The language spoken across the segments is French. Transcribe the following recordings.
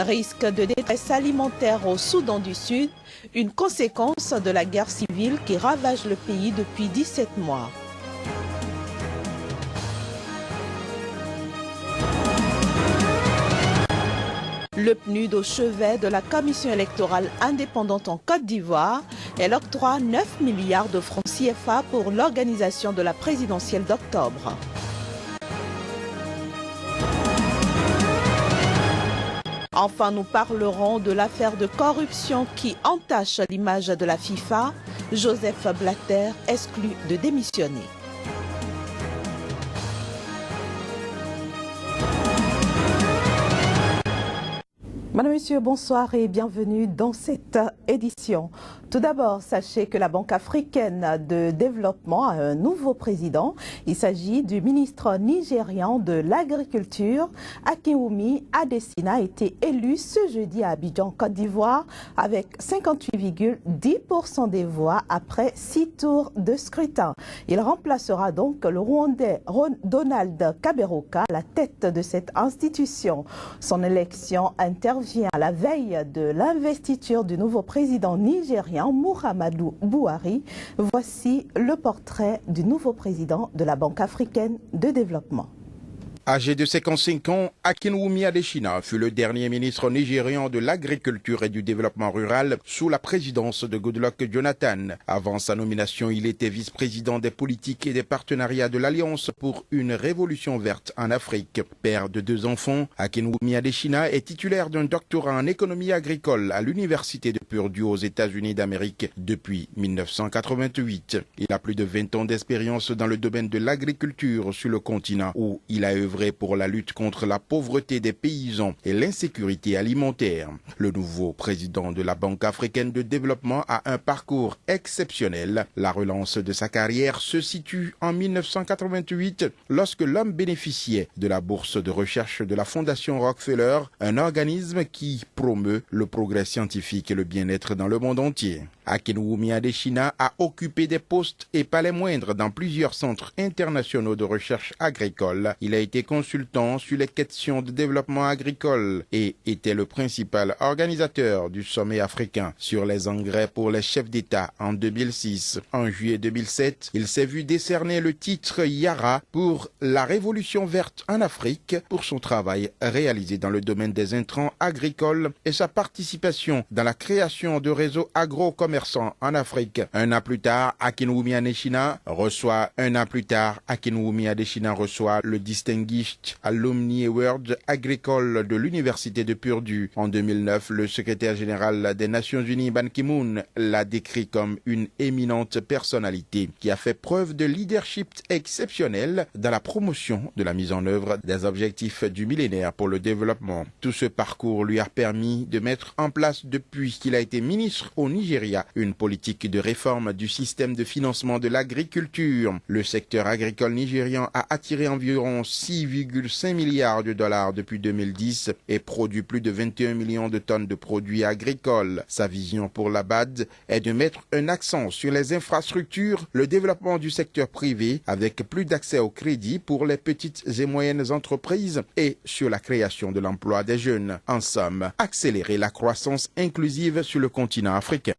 Risque de détresse alimentaire au Soudan du Sud, une conséquence de la guerre civile qui ravage le pays depuis 17 mois. Le PNUD au chevet de la Commission électorale indépendante en Côte d'Ivoire, elle octroie 9 milliards de francs CFA pour l'organisation de la présidentielle d'octobre. Enfin, nous parlerons de l'affaire de corruption qui entache l'image de la FIFA. Joseph Blatter exclu de démissionner. Madame, Monsieur, bonsoir et bienvenue dans cette édition. Tout d'abord, sachez que la Banque africaine de développement a un nouveau président. Il s'agit du ministre nigérian de l'Agriculture, Akinwumi Adesina, a été élu ce jeudi à Abidjan, Côte d'Ivoire, avec 58,10% des voix après 6 tours de scrutin. Il remplacera donc le Rwandais Donald Kaberuka à la tête de cette institution. Son élection intervient à la veille de l'investiture du nouveau président nigérien Muhammadu Buhari. Voici le portrait du nouveau président de la Banque africaine de développement. Âgé de 55 ans, Akinwumi Adesina fut le dernier ministre nigérian de l'Agriculture et du Développement rural sous la présidence de Goodluck Jonathan. Avant sa nomination, il était vice-président des politiques et des partenariats de l'Alliance pour une révolution verte en Afrique. Père de 2 enfants, Akinwumi Adesina est titulaire d'un doctorat en économie agricole à l'Université de Purdue aux États-Unis d'Amérique depuis 1988. Il a plus de 20 ans d'expérience dans le domaine de l'agriculture sur le continent où il a œuvré pour la lutte contre la pauvreté des paysans et l'insécurité alimentaire. Le nouveau président de la Banque africaine de développement a un parcours exceptionnel. La relance de sa carrière se situe en 1988 lorsque l'homme bénéficiait de la bourse de recherche de la Fondation Rockefeller, un organisme qui promeut le progrès scientifique et le bien-être dans le monde entier. Akinwumi Adesina a occupé des postes et pas les moindres dans plusieurs centres internationaux de recherche agricole. Il a été consultant sur les questions de développement agricole et était le principal organisateur du sommet africain sur les engrais pour les chefs d'État en 2006. En juillet 2007, il s'est vu décerner le titre Yara pour la révolution verte en Afrique pour son travail réalisé dans le domaine des intrants agricoles et sa participation dans la création de réseaux agro-commerciaux en Afrique. Un an plus tard, Akinwumi Adesina reçoit le Distinguished Alumni Award agricole de l'Université de Purdue. En 2009, le secrétaire général des Nations Unies, Ban Ki-moon, l'a décrit comme une éminente personnalité qui a fait preuve de leadership exceptionnel dans la promotion de la mise en œuvre des objectifs du millénaire pour le développement. Tout ce parcours lui a permis de mettre en place, depuis qu'il a été ministre au Nigeria, une politique de réforme du système de financement de l'agriculture. Le secteur agricole nigérian a attiré environ 6,5 milliards de dollars depuis 2010 et produit plus de 21 millions de tonnes de produits agricoles. Sa vision pour la BAD est de mettre un accent sur les infrastructures, le développement du secteur privé avec plus d'accès au crédit pour les petites et moyennes entreprises et sur la création de l'emploi des jeunes. En somme, accélérer la croissance inclusive sur le continent africain.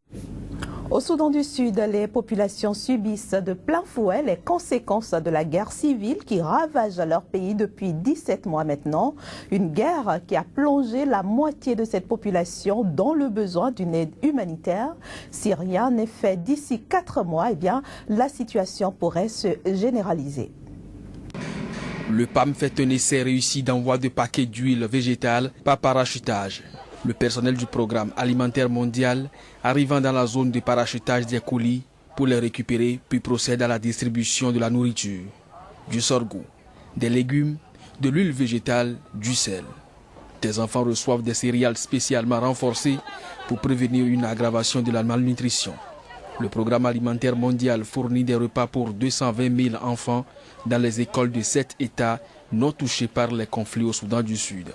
Au Soudan du Sud, les populations subissent de plein fouet les conséquences de la guerre civile qui ravage leur pays depuis 17 mois maintenant. Une guerre qui a plongé la moitié de cette population dans le besoin d'une aide humanitaire. Si rien n'est fait d'ici 4 mois, la situation pourrait se généraliser. Le PAM fait un essai réussi d'envoi de paquets d'huile végétale par parachutage. Le personnel du programme alimentaire mondial arrivant dans la zone de parachutage des colis pour les récupérer puis procède à la distribution de la nourriture, du sorgho, des légumes, de l'huile végétale, du sel. Des enfants reçoivent des céréales spécialement renforcées pour prévenir une aggravation de la malnutrition. Le programme alimentaire mondial fournit des repas pour 220 000 enfants dans les écoles de 7 États non touchés par les conflits au Soudan du Sud.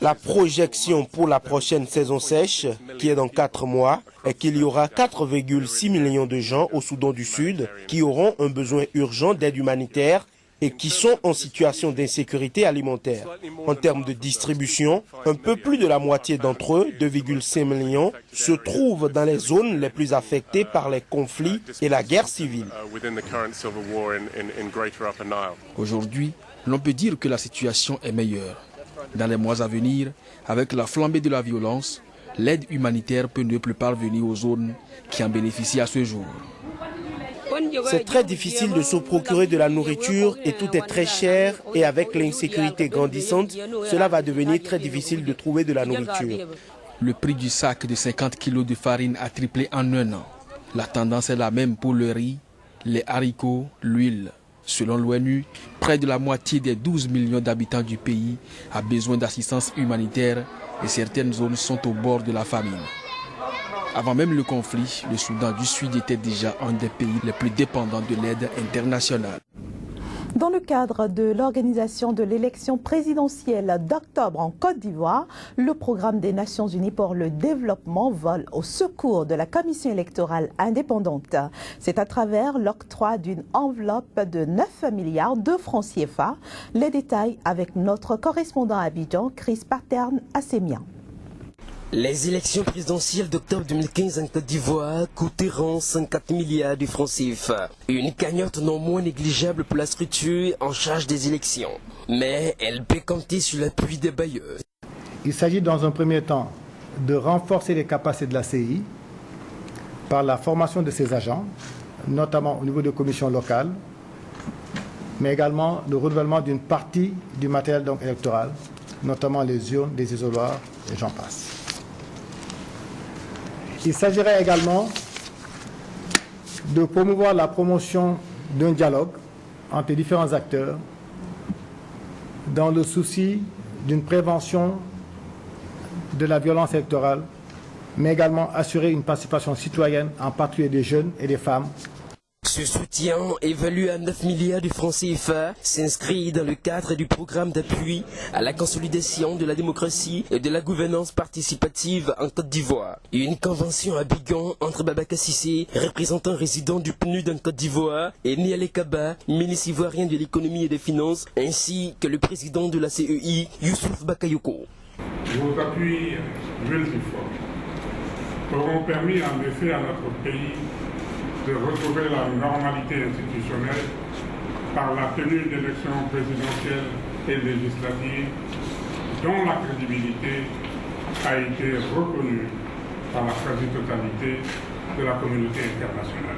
La projection pour la prochaine saison sèche, qui est dans 4 mois, est qu'il y aura 4,6 millions de gens au Soudan du Sud qui auront un besoin urgent d'aide humanitaire et qui sont en situation d'insécurité alimentaire. En termes de distribution, un peu plus de la moitié d'entre eux, 2,5 millions, se trouvent dans les zones les plus affectées par les conflits et la guerre civile. Aujourd'hui, l'on peut dire que la situation est meilleure. Dans les mois à venir, avec la flambée de la violence, l'aide humanitaire peut ne plus parvenir aux zones qui en bénéficient à ce jour. C'est très difficile de se procurer de la nourriture et tout est très cher, et avec l'insécurité grandissante, cela va devenir très difficile de trouver de la nourriture. Le prix du sac de 50 kg de farine a triplé en un an. La tendance est la même pour le riz, les haricots, l'huile. Selon l'ONU, près de la moitié des 12 millions d'habitants du pays a besoin d'assistance humanitaire et certaines zones sont au bord de la famine. Avant même le conflit, le Soudan du Sud était déjà un des pays les plus dépendants de l'aide internationale. Dans le cadre de l'organisation de l'élection présidentielle d'octobre en Côte d'Ivoire, le programme des Nations Unies pour le développement vole au secours de la Commission électorale indépendante. C'est à travers l'octroi d'une enveloppe de 9 milliards de francs CFA. Les détails avec notre correspondant à Abidjan, Chris Paterne Assémien. Les élections présidentielles d'octobre 2015 en Côte d'Ivoire coûteront 54 milliards de francs CFA. Une cagnotte non moins négligeable pour la structure en charge des élections. Mais elle peut compter sur l'appui des bailleurs. Il s'agit dans un premier temps de renforcer les capacités de la CI par la formation de ses agents, notamment au niveau de commissions locales, mais également le renouvellement d'une partie du matériel électoral, notamment les urnes, les isoloirs et j'en passe. Il s'agirait également de promouvoir la promotion d'un dialogue entre les différents acteurs dans le souci d'une prévention de la violence électorale, mais également assurer une participation citoyenne, en particulier des jeunes et des femmes. Ce soutien, évalué à 9 milliards de francs CFA, s'inscrit dans le cadre du programme d'appui à la consolidation de la démocratie et de la gouvernance participative en Côte d'Ivoire. Une convention à Abidjan entre Babaka Cissé, représentant résident du PNUD en Côte d'Ivoire, et Nialé Kaba, ministre ivoirien de l'économie et des finances, ainsi que le président de la CEI, Youssouf Bakayoko. Vos appuis multiformes auront permis en effet à notre pays de retrouver la normalité institutionnelle par la tenue d'élections présidentielles et législatives dont la crédibilité a été reconnue par la quasi-totalité de la communauté internationale.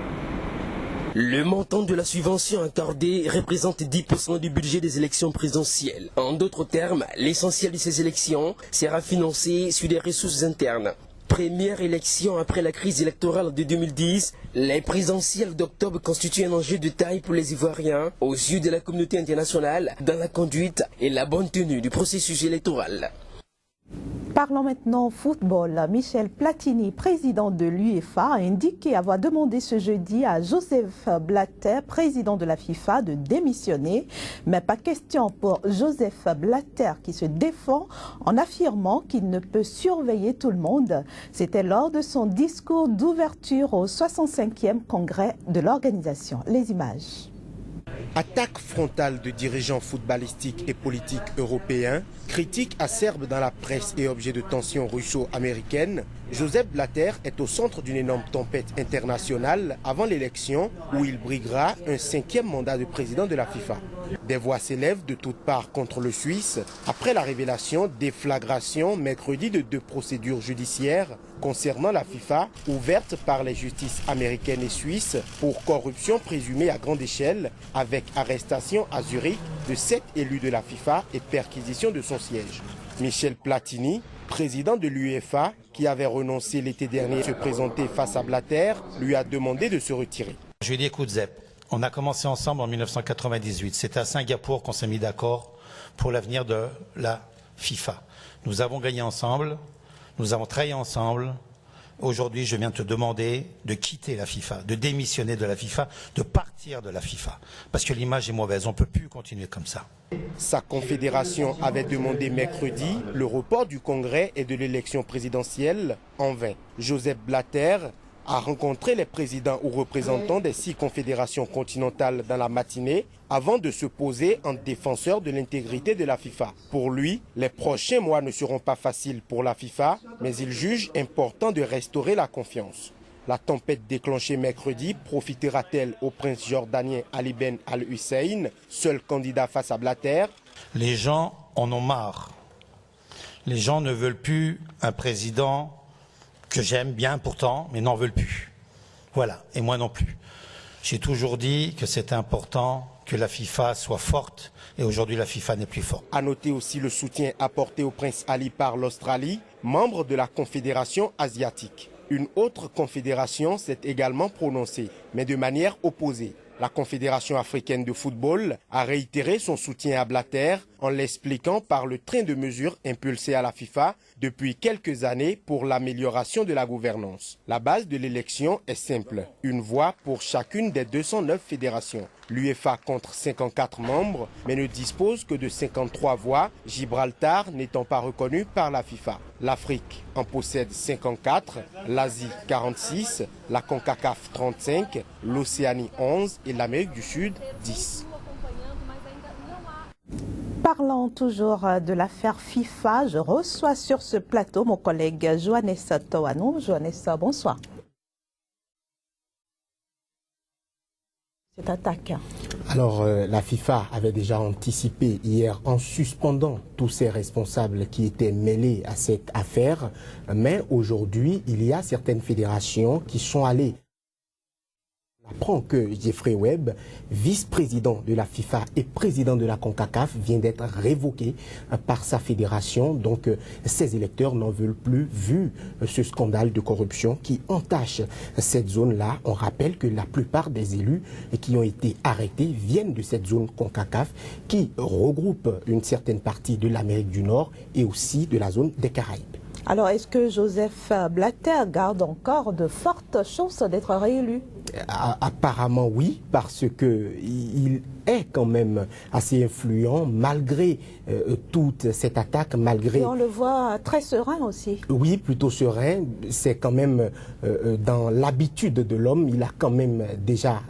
Le montant de la subvention accordée représente 10% du budget des élections présidentielles. En d'autres termes, l'essentiel de ces élections sera financé sur des ressources internes. Première élection après la crise électorale de 2010, les présidentielles d'octobre constituent un enjeu de taille pour les Ivoiriens aux yeux de la communauté internationale dans la conduite et la bonne tenue du processus électoral. Parlons maintenant football. Michel Platini, président de l'UEFA, a indiqué avoir demandé ce jeudi à Joseph Blatter, président de la FIFA, de démissionner. Mais pas question pour Joseph Blatter qui se défend en affirmant qu'il ne peut surveiller tout le monde. C'était lors de son discours d'ouverture au 65e congrès de l'organisation. Les images. Attaque frontale de dirigeants footballistiques et politiques européens, critiques acerbes dans la presse et objet de tensions russo-américaines, Joseph Blatter est au centre d'une énorme tempête internationale avant l'élection où il briguera un 5e mandat de président de la FIFA. Des voix s'élèvent de toutes parts contre le Suisse après la révélation déflagration mercredi de 2 procédures judiciaires concernant la FIFA ouvertes par les justices américaines et suisses pour corruption présumée à grande échelle avec arrestation à Zurich de 7 élus de la FIFA et perquisition de son siège. Michel Platini, président de l'UEFA, qui avait renoncé l'été dernier à se présenter face à Blatter, lui a demandé de se retirer. Je lui ai dit, écoute Zep, on a commencé ensemble en 1998. C'est à Singapour qu'on s'est mis d'accord pour l'avenir de la FIFA. Nous avons gagné ensemble, nous avons travaillé ensemble. Aujourd'hui, je viens te demander de quitter la FIFA, de démissionner de la FIFA, de partir de la FIFA. Parce que l'image est mauvaise, on ne peut plus continuer comme ça. Sa confédération avait demandé mercredi le report du congrès et de l'élection présidentielle en vain. Joseph Blatter a rencontré les présidents ou représentants des 6 confédérations continentales dans la matinée avant de se poser en défenseur de l'intégrité de la FIFA. Pour lui, les prochains mois ne seront pas faciles pour la FIFA, mais il juge important de restaurer la confiance. La tempête déclenchée mercredi profitera-t-elle au prince jordanien Ali Ben Al-Hussein, seul candidat face à Blatter? Les gens en ont marre. Les gens ne veulent plus un président que j'aime bien pourtant, mais n'en veulent plus. Voilà, et moi non plus. J'ai toujours dit que c'était important que la FIFA soit forte, et aujourd'hui la FIFA n'est plus forte. À noter aussi le soutien apporté au prince Ali par l'Australie, membre de la Confédération asiatique. Une autre confédération s'est également prononcée, mais de manière opposée. La Confédération africaine de football a réitéré son soutien à Blatter en l'expliquant par le train de mesures impulsé à la FIFA depuis quelques années pour l'amélioration de la gouvernance. La base de l'élection est simple, une voix pour chacune des 209 fédérations. L'UEFA compte 54 membres, mais ne dispose que de 53 voix, Gibraltar n'étant pas reconnu par la FIFA. L'Afrique en possède 54, l'Asie 46, la CONCACAF 35, l'Océanie 11 et l'Amérique du Sud 10. Parlant toujours de l'affaire FIFA, je reçois sur ce plateau mon collègue Johannes Toano. Johannes, bonsoir. Cette attaque. Alors, la FIFA avait déjà anticipé hier en suspendant tous ces responsables qui étaient mêlés à cette affaire. Mais aujourd'hui, il y a certaines fédérations qui sont allées. On apprend que Jeffrey Webb, vice-président de la FIFA et président de la CONCACAF, vient d'être révoqué par sa fédération. Donc, ses électeurs n'en veulent plus, vu ce scandale de corruption qui entache cette zone-là. On rappelle que la plupart des élus qui ont été arrêtés viennent de cette zone CONCACAF qui regroupe une certaine partie de l'Amérique du Nord et aussi de la zone des Caraïbes. Alors, est-ce que Joseph Blatter garde encore de fortes chances d'être réélu? Apparemment oui, parce que il est quand même assez influent malgré toute cette attaque, malgré... Et on le voit très serein aussi. Oui, plutôt serein. C'est quand même dans l'habitude de l'homme. Il a quand même déjà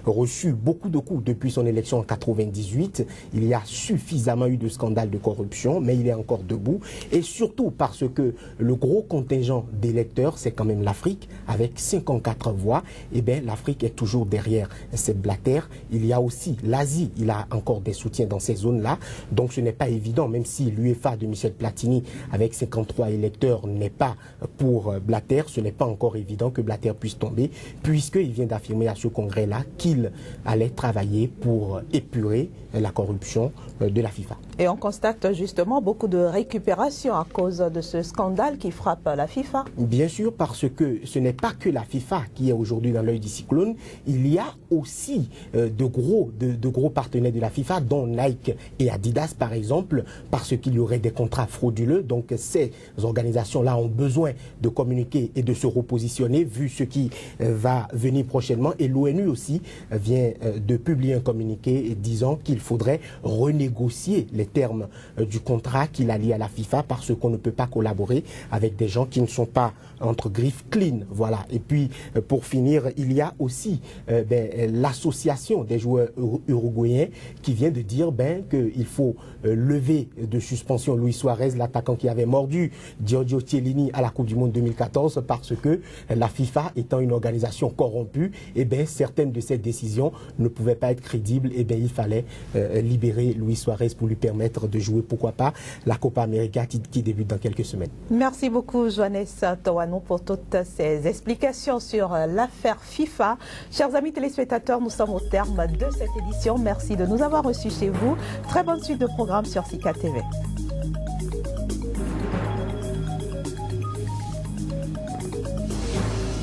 reçu beaucoup de coups depuis son élection en 98. Il y a suffisamment eu de scandales de corruption, mais il est encore debout. Et surtout parce que le gros contingent d'électeurs, c'est quand même l'Afrique, avec 54 voix. Et bien, l'Afrique est toujours derrière cette Blatter. Il y a aussi l'Asie, il a encore des soutiens dans ces zones-là. Donc ce n'est pas évident, même si l'UEFA de Michel Platini, avec 53 électeurs, n'est pas pour Blatter, ce n'est pas encore évident que Blatter puisse tomber, puisqu'il vient d'affirmer à ce congrès-là qu'il allait travailler pour épurer la corruption de la FIFA. Et on constate justement beaucoup de récupération à cause de ce scandale qui frappe la FIFA. Bien sûr, parce que ce n'est pas que la FIFA qui est aujourd'hui dans l'œil du cyclone, il y a aussi de gros partenaires de la FIFA, dont Nike et Adidas par exemple, parce qu'il y aurait des contrats frauduleux. Donc ces organisations-là ont besoin de communiquer et de se repositionner vu ce qui va venir prochainement. Et l'ONU aussi vient de publier un communiqué disant qu'il faudrait renégocier les termes du contrat qu'il a lié à la FIFA parce qu'on ne peut pas collaborer avec des gens qui ne sont pas entre griffes clean. Voilà. Et puis pour finir, il y a aussi l'association des joueurs uruguayens qui vient de dire qu'il faut lever de suspension Luis Suarez, l'attaquant qui avait mordu Giorgio Chiellini à la Coupe du Monde 2014 parce que la FIFA étant une organisation corrompue, certaines de ces décisions ne pouvaient pas être crédibles. Il fallait libérer Luis Suarez pour lui permettre de jouer, pourquoi pas, la Copa América qui débute dans quelques semaines. Merci beaucoup Johannes Toano pour toutes ces explications sur l'affaire FIFA. Chers amis téléspectateurs, nous sommes au terme de cette édition. Merci de nous avoir reçus chez vous. Très bonne suite de programmes sur Sika TV.